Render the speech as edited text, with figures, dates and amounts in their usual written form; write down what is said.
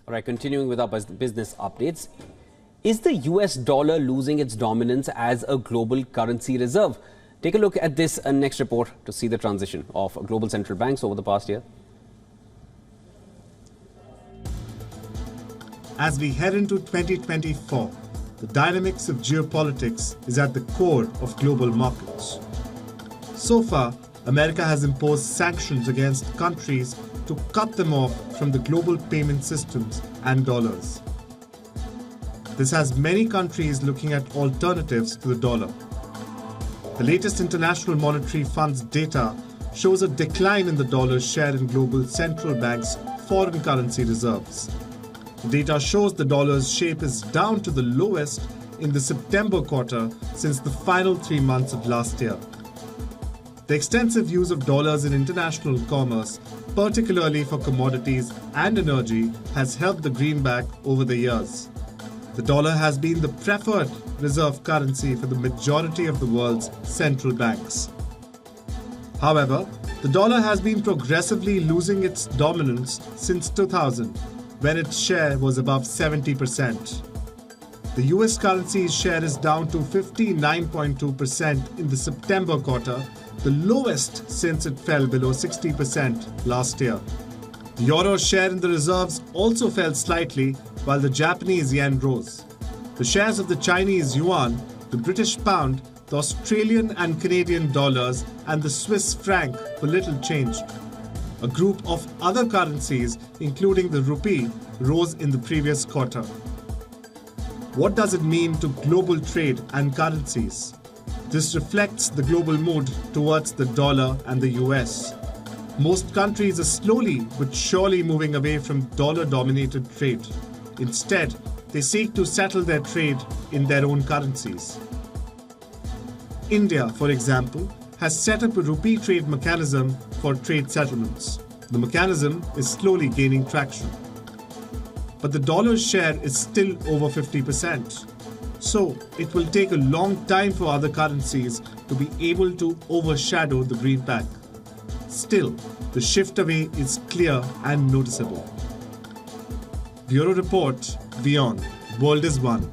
All right, continuing with our business updates. Is the US dollar losing its dominance as a global currency reserve? Take a look at this next report to see the transition of global central banks over the past year. As we head into 2024, the dynamics of geopolitics is at the core of global markets. So far, America has imposed sanctions against countries to cut them off from the global payment systems and dollars. This has many countries looking at alternatives to the dollar. The latest International Monetary Fund's data shows a decline in the dollar's share in global central banks' foreign currency reserves. The data shows the dollar's shape is down to the lowest in the September quarter since the final 3 months of last year. The extensive use of dollars in international commerce, particularly for commodities and energy, has helped the greenback over the years. The dollar has been the preferred reserve currency for the majority of the world's central banks. However, the dollar has been progressively losing its dominance since 2000, when its share was above 70%. The US currency's share is down to 59.2% in the September quarter, the lowest since it fell below 60% last year. The euro's share in the reserves also fell slightly, while the Japanese yen rose. The shares of the Chinese yuan, the British pound, the Australian and Canadian dollars, and the Swiss franc were little changed. A group of other currencies, including the rupee, rose in the previous quarter. What does it mean to global trade and currencies? This reflects the global mood towards the dollar and the US. Most countries are slowly but surely moving away from dollar-dominated trade. Instead, they seek to settle their trade in their own currencies. India, for example, has set up a rupee trade mechanism for trade settlements. The mechanism is slowly gaining traction. But the dollar's share is still over 50%. So it will take a long time for other currencies to be able to overshadow the greenback. Still, the shift away is clear and noticeable. Bureau Report, WION, World is One.